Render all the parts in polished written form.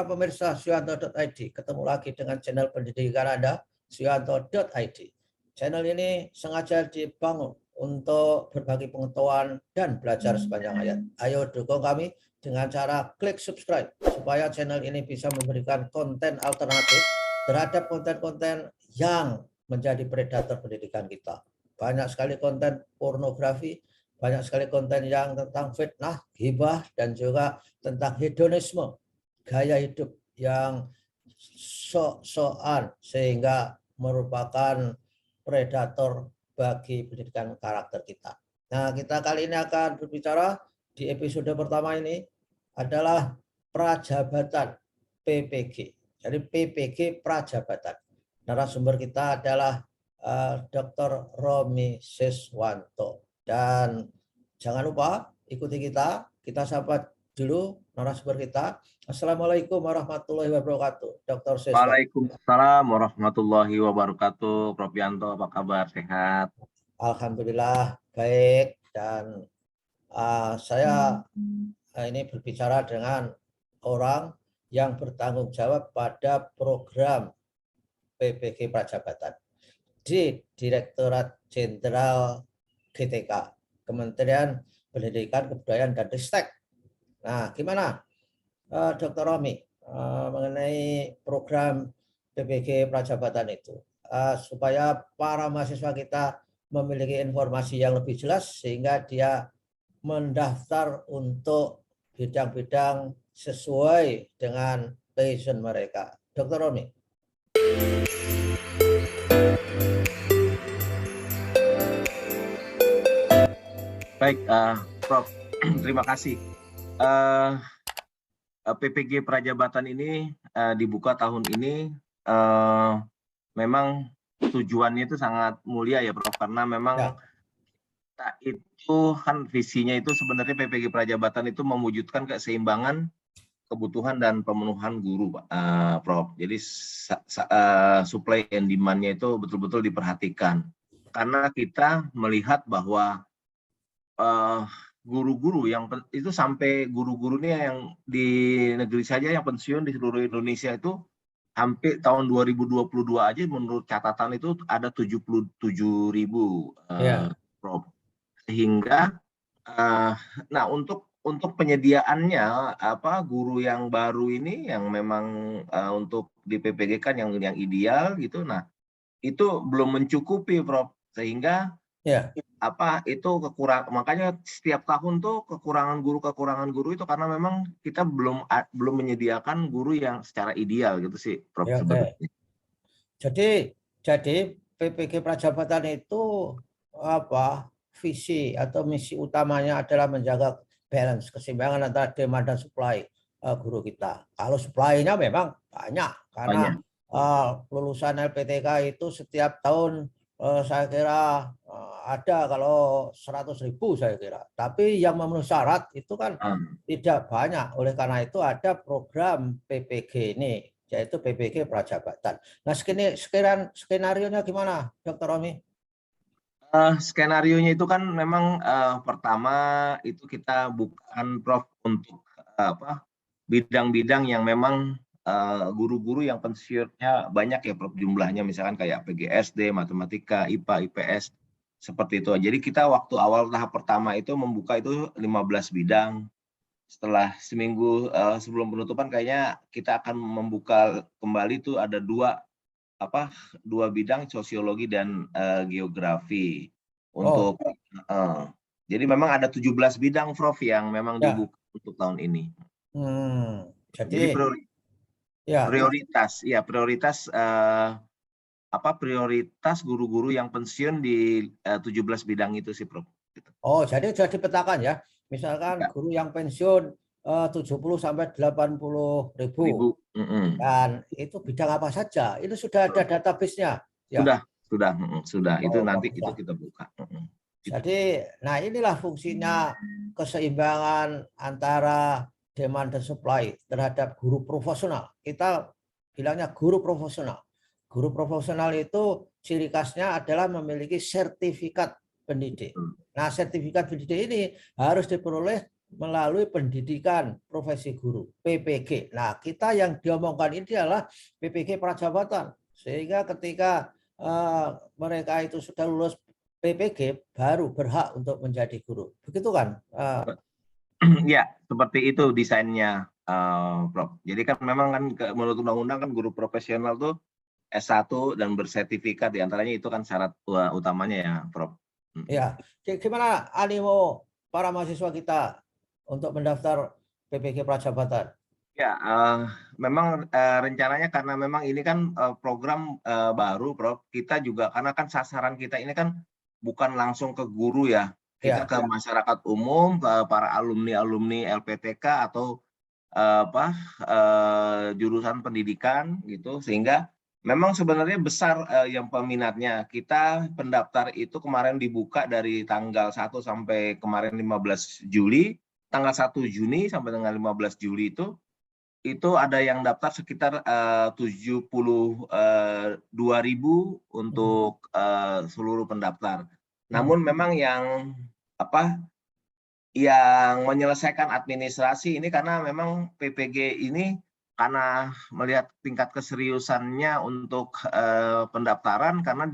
para pemirsa Suyanto.id, ketemu lagi dengan channel pendidikan Anda, Suyanto.id. Channel ini sengaja dibangun untuk berbagi pengetahuan dan belajar sepanjang hayat. Ayo dukung kami dengan cara klik subscribe, supaya channel ini bisa memberikan konten alternatif terhadap konten-konten yang menjadi predator pendidikan kita. Banyak sekali konten pornografi, banyak sekali konten yang tentang fitnah, ghibah, dan juga tentang hedonisme, gaya hidup yang sok-sokan sehingga merupakan predator bagi pendidikan karakter kita. Nah, kita kali ini akan berbicara di episode pertama ini adalah prajabatan PPG. Jadi PPG prajabatan. Narasumber kita adalah Dr. Romi Siswanto. Dan jangan lupa ikuti kita sapa dulu narasumber kita. Assalamualaikum warahmatullahi wabarakatuh, Dr. Siswanto. Waalaikumsalam warahmatullahi wabarakatuh. Prof Yanto, apa kabar? Sehat? Alhamdulillah baik. Dan saya ini berbicara dengan orang yang bertanggung jawab pada program PPG Prajabatan di Direktorat Jenderal GTK, Kementerian Pendidikan, Kebudayaan, dan Ristek. Nah, gimana Dr. Romi mengenai program PPG Prajabatan itu, supaya para mahasiswa kita memiliki informasi yang lebih jelas sehingga dia mendaftar untuk bidang-bidang sesuai dengan passion mereka. Dr. Romi. Baik, Prof. Terima kasih. PPG Prajabatan ini dibuka tahun ini, memang tujuannya itu sangat mulia ya, Prof. Karena memang kita itu kan visinya itu sebenarnya PPG Prajabatan itu mewujudkan keseimbangan kebutuhan dan pemenuhan guru, Prof. Jadi supply and demand-nya itu betul-betul diperhatikan. Karena kita melihat bahwa guru-guru yang itu sampai guru-gurunya yang di negeri saja yang pensiun di seluruh Indonesia itu hampir tahun 2022 aja menurut catatan itu ada 77.000, Prof. Sehingga nah untuk penyediaannya guru yang baru ini yang memang untuk di PPG kan yang ideal gitu, nah itu belum mencukupi, Prof. Sehingga itu kekurangan, makanya setiap tahun tuh kekurangan guru itu karena memang kita belum menyediakan guru yang secara ideal gitu sih, Prof. Sebenarnya. Jadi PPG Prajabatan itu visi atau misi utamanya adalah menjaga balance, keseimbangan antara demand dan supply guru kita. Kalau supply-nya memang banyak karena lulusan LPTK itu setiap tahun saya kira ada kalau 100.000 saya kira. Tapi yang memenuhi syarat itu kan tidak banyak. Oleh karena itu ada program PPG ini, yaitu PPG Prajabatan. Nah, skenario-nya gimana, Dr. Romi? Skenario-nya itu kan memang pertama itu kita bukan, Prof, untuk bidang-bidang yang memang guru-guru yang pensiunnya banyak ya, Prof, jumlahnya, misalkan kayak PGSD, matematika, IPA, IPS, seperti itu. Jadi kita waktu awal tahap pertama itu membuka itu 15 bidang. Setelah seminggu sebelum penutupan kayaknya kita akan membuka kembali itu ada dua bidang, sosiologi dan geografi. Untuk jadi memang ada 17 bidang, Prof, yang memang dibuka untuk tahun ini. Jadi prioritas guru-guru yang pensiun di 17 bidang itu sih, Prof. Jadi sudah dipetakan ya. Misalkan guru yang pensiun 70 sampai 80.000. Dan itu bidang apa saja? Itu sudah ada database-nya. Sudah. Itu nanti itu kita buka. Jadi, nah inilah fungsinya keseimbangan antara demand dan supply terhadap guru profesional. Kita bilangnya guru profesional. Guru profesional itu ciri khasnya adalah memiliki sertifikat pendidik. Nah, sertifikat pendidik ini harus diperoleh melalui pendidikan profesi guru, PPG. Nah, kita yang diomongkan ini adalah PPG prajabatan. Sehingga ketika mereka itu sudah lulus PPG, baru berhak untuk menjadi guru. Begitu kan? Ya, seperti itu desainnya, Prof. Jadi kan memang kan menurut undang-undang kan guru profesional tuh S1 dan bersertifikat, diantaranya itu kan syarat utamanya ya, Prof. Ya, gimana animo para mahasiswa kita untuk mendaftar PPG prajabatan? Ya, memang rencananya karena memang ini kan program baru, Prof. Kita juga karena kan sasaran kita ini kan bukan langsung ke guru ya, kita Ya, ke masyarakat umum, ke para alumni-alumni LPTK atau jurusan pendidikan gitu, sehingga memang sebenarnya besar yang peminatnya. Kita pendaftar itu kemarin dibuka dari tanggal 1 sampai kemarin 15 Juli, tanggal 1 Juni sampai dengan 15 Juli itu ada yang daftar sekitar 72.000 untuk seluruh pendaftar. Namun memang yang menyelesaikan administrasi ini karena memang PPG ini karena melihat tingkat keseriusannya untuk pendaftaran karena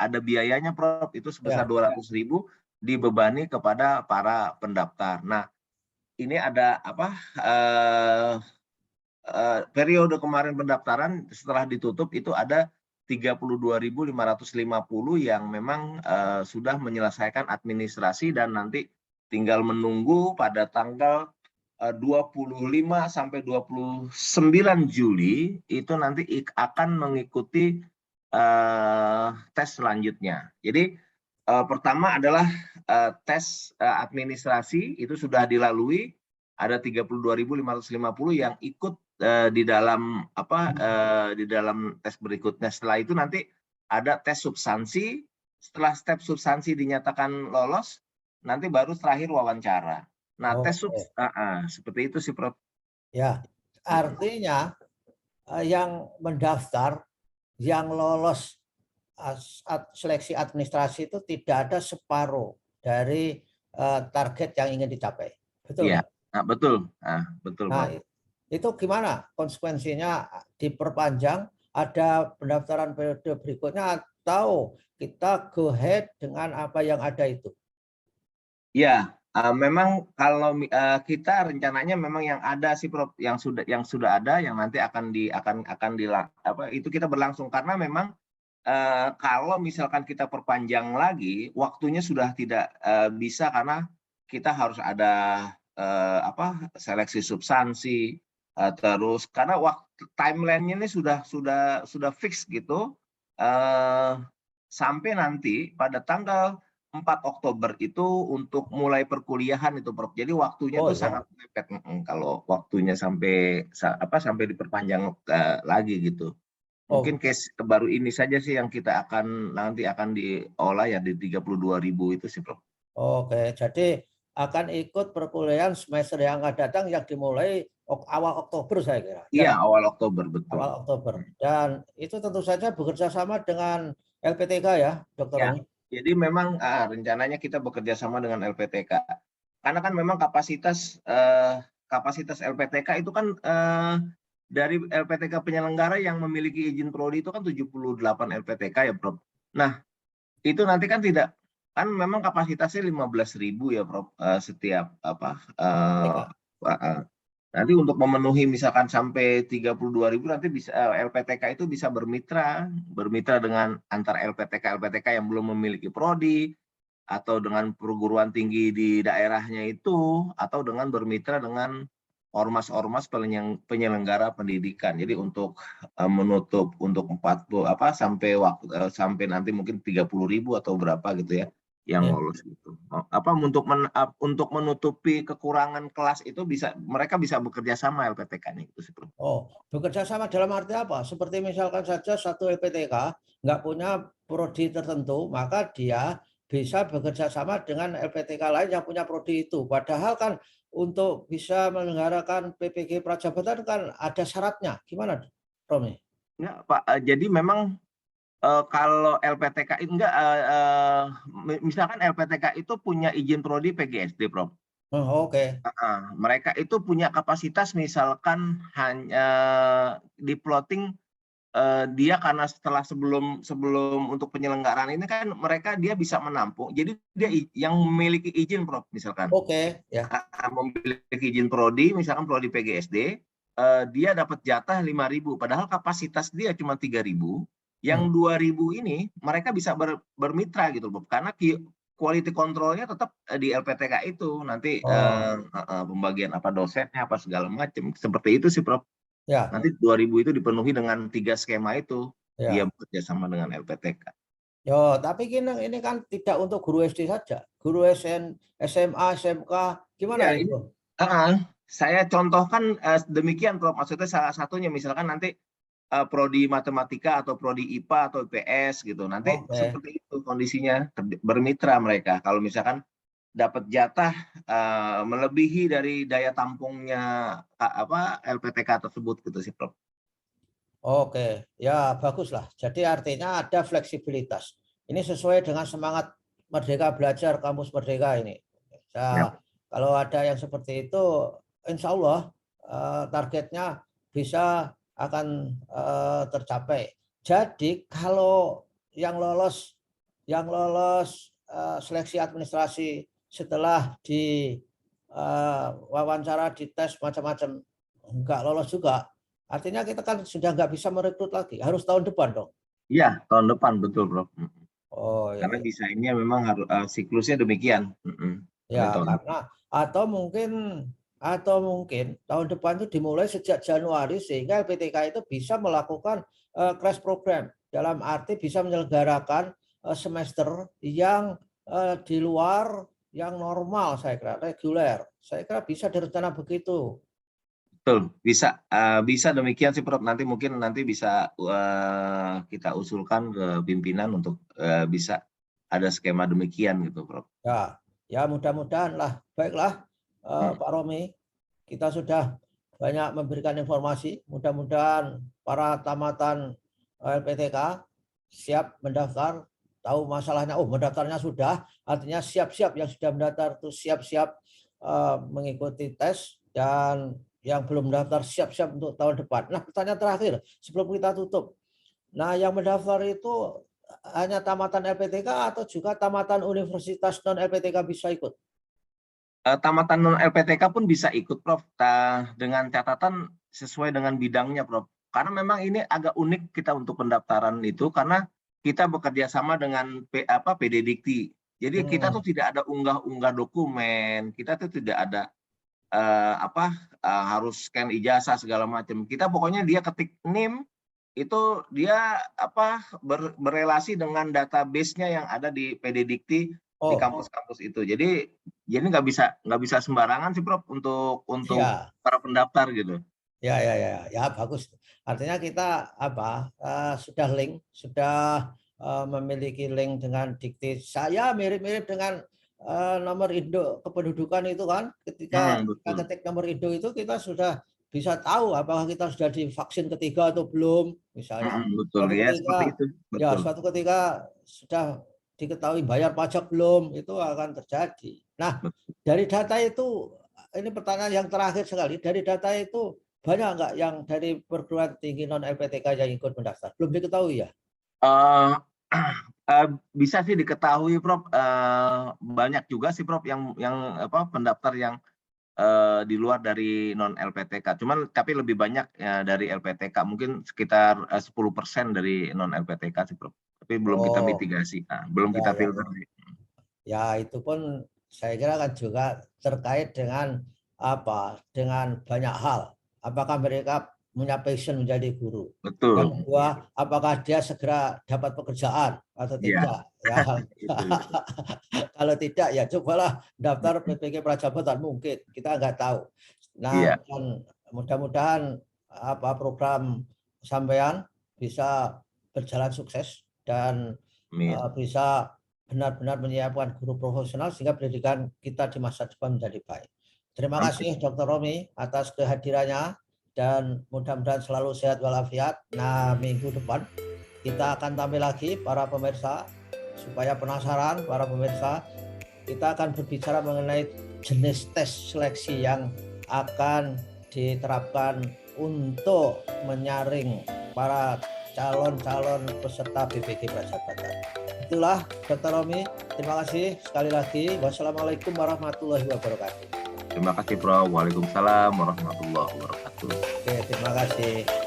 ada biayanya, Prof, itu sebesar ya. 200.000 dibebani kepada para pendaftar. Nah, ini ada periode kemarin pendaftaran setelah ditutup itu ada 32.550 yang memang sudah menyelesaikan administrasi dan nanti tinggal menunggu pada tanggal 25 sampai 29 Juli itu nanti akan mengikuti tes selanjutnya. Jadi pertama adalah tes administrasi itu sudah dilalui, ada 32.550 yang ikut di dalam tes berikutnya. Setelah itu nanti ada tes substansi. Setelah step substansi dinyatakan lolos, nanti baru terakhir wawancara. Nah, seperti itu sih, Prof. Ya, artinya yang mendaftar, yang lolos seleksi administrasi itu tidak ada separuh dari target yang ingin dicapai. Betul Iya, nggak? betul. Betul, Nah, Prof. itu gimana konsekuensinya, diperpanjang, ada pendaftaran periode berikutnya, atau kita go ahead dengan apa yang ada itu? Ya, memang kalau kita rencananya memang yang ada sih, Prof, yang sudah ada yang nanti itu kita berlangsung karena memang kalau misalkan kita perpanjang lagi waktunya sudah tidak bisa karena kita harus ada seleksi substansi, terus karena timeline-nya ini sudah fix gitu, sampai nanti pada tanggal 4 Oktober itu untuk mulai perkuliahan itu, Prof. Jadi waktunya Oh itu ya, sangat mepet, kalau waktunya sampai diperpanjang lagi gitu. Mungkin oh, case baru ini saja sih yang kita nanti akan diolah ya di 32.000 itu sih, Prof. oke. Jadi akan ikut perkuliahan semester yang akan datang yang dimulai awal Oktober saya kira. Iya, Ya, awal Oktober, betul. awal Oktober. Dan itu tentu saja bekerja sama dengan LPTK ya, Dokter Ya, Romi? jadi memang rencananya kita bekerja sama dengan LPTK. Karena kan memang kapasitas LPTK itu kan dari LPTK penyelenggara yang memiliki izin prodi itu kan 78 LPTK ya, Prof. Nah, itu nanti kan tidak kan memang kapasitasnya 15.000 ya, Prof, setiap LPTK. nanti untuk memenuhi misalkan sampai 32.000 nanti bisa LPTK itu bisa bermitra dengan antar LPTK yang belum memiliki prodi atau dengan perguruan tinggi di daerahnya itu atau dengan bermitra dengan ormas-ormas penyelenggara pendidikan. Jadi untuk menutup untuk 40 sampai nanti mungkin 30.000 atau berapa gitu ya yang Ya. lolos gitu. Untuk menutupi kekurangan kelas itu mereka bisa bekerja sama LPTK-nya itu sih, Bro. Oh, bekerja sama dalam arti apa? Seperti misalkan saja satu LPTK nggak punya prodi tertentu, maka dia bisa bekerja sama dengan LPTK lain yang punya prodi itu. Padahal kan untuk bisa menyelenggarakan PPG Prajabatan kan ada syaratnya. Gimana, Romi? Enggak, Pak. Jadi memang kalau LPTK itu enggak, misalkan LPTK itu punya izin prodi PGSD, Prof. Oh, oke. Mereka itu punya kapasitas misalkan hanya di plotting dia karena setelah sebelum sebelum untuk penyelenggaraan ini kan dia bisa menampung. Jadi dia yang memiliki izin Prof misalkan. Oke, ya. Memiliki izin prodi, misalkan prodi PGSD, dia dapat jatah 5.000, padahal kapasitas dia cuma 3.000. Yang 2.000 ini mereka bisa bermitra gitu, Bob. Karena quality controlnya tetap di LPTK itu. Nanti Oh, pembagian apa dosennya apa segala macam. Seperti itu sih, Prof. ya, Nanti 2.000 itu dipenuhi dengan 3 skema itu. Dia ya. bekerja sama dengan LPTK. Yo, tapi ini kan tidak untuk guru SD saja. Guru SMA, SMK, gimana Iya, ini itu? saya contohkan demikian, Prof. Maksudnya salah satunya misalkan nanti prodi matematika atau prodi IPA atau IPS gitu. Nanti Oke. seperti itu kondisinya, bermitra mereka. Kalau misalkan dapat jatah melebihi dari daya tampungnya LPTK tersebut gitu sih, Prof. Oke, ya baguslah. Jadi artinya ada fleksibilitas. Ini sesuai dengan semangat Merdeka Belajar, Kampus Merdeka ini. Ya, Nah, kalau ada yang seperti itu, insya Allah targetnya bisa akan tercapai. Jadi kalau yang lolos seleksi administrasi setelah di wawancara, dites macam-macam enggak lolos juga. Artinya kita kan sudah nggak bisa merekrut lagi, harus tahun depan dong. iya, tahun depan betul, Prof. Oh iya, Karena iya. desainnya memang harus siklusnya demikian. Sampai Ya tahun depan. karena atau mungkin tahun depan itu dimulai sejak Januari sehingga LPTK itu bisa melakukan crash program dalam arti bisa menyelenggarakan semester yang di luar yang normal saya kira reguler. Saya kira bisa direncana begitu. Betul, bisa demikian sih, Prof. Nanti bisa kita usulkan ke pimpinan untuk bisa ada skema demikian gitu, Prof. Ya, ya mudah-mudahan lah. Baiklah, Pak Romi, kita sudah banyak memberikan informasi. Mudah-mudahan para tamatan LPTK siap mendaftar, tahu masalahnya. Oh, mendaftarnya sudah, artinya siap-siap yang sudah mendaftar itu siap-siap mengikuti tes dan yang belum mendaftar siap-siap untuk tahun depan. Nah, pertanyaan terakhir sebelum kita tutup. Nah, yang mendaftar itu hanya tamatan LPTK atau juga tamatan universitas non LPTK bisa ikut? Tamatan non LPTK pun bisa ikut, Prof. Dengan catatan sesuai dengan bidangnya, Prof. Karena memang ini agak unik kita untuk pendaftaran itu karena kita bekerja sama dengan PD Dikti. Jadi kita tuh Hmm. tidak ada unggah-unggah dokumen, kita tuh tidak ada harus scan ijazah segala macam. Kita pokoknya dia ketik NIM itu dia berrelasi dengan database-nya yang ada di PD Dikti di Oh, kampus-kampus itu. Jadi nggak bisa sembarangan sih, Prof, untuk iya. para pendaftar gitu. Ya, ya, ya, ya, bagus. Artinya kita sudah link, sudah memiliki link dengan Dikti. Saya mirip-mirip dengan nomor induk kependudukan itu kan. Ketika kita Betul. ketik nomor induk itu kita sudah bisa tahu apakah kita sudah divaksin ketiga atau belum, misalnya. Betul Suatu ya, seperti ketika, itu. ya, Betul. suatu ketika sudah diketahui bayar pajak belum, itu akan terjadi. Nah, dari data itu, ini pertanyaan yang terakhir sekali. Dari data itu banyak nggak yang dari perguruan tinggi non LPTK yang ikut mendaftar? Belum diketahui ya? Eh, bisa sih diketahui, Prof. Banyak juga sih, Prof, yang pendaftar yang di luar dari non LPTK. Tapi lebih banyak dari LPTK, mungkin sekitar 10% dari non LPTK sih, Prof. Tapi belum kita Oh, mitigasi, belum ya, kita ya, filter ya. sih. Ya, itu pun saya kira kan juga terkait dengan dengan banyak hal. Apakah mereka punya passion menjadi guru? Yang Betul. kedua, apakah dia segera dapat pekerjaan atau Iya, tidak? Ya, itu. kalau tidak ya cobalah daftar PPG Prajabotan mungkin kita nggak tahu. Nah, Iya, dan mudah-mudahan program sampean bisa berjalan sukses dan amin. bisa benar-benar menyiapkan guru profesional sehingga pendidikan kita di masa depan menjadi baik. Terima Amin. kasih Dr. Romi atas kehadirannya dan mudah-mudahan selalu sehat walafiat. Nah, minggu depan kita akan tampil lagi para pemirsa supaya penasaran para pemirsa. Kita akan berbicara mengenai jenis tes seleksi yang akan diterapkan untuk menyaring para calon-calon peserta BPG Prajabatan. Itulah Dr. Romi, terima kasih sekali lagi. Wassalamualaikum warahmatullahi wabarakatuh. Terima kasih Prof. Waalaikumsalam warahmatullahi wabarakatuh. Oke, terima kasih.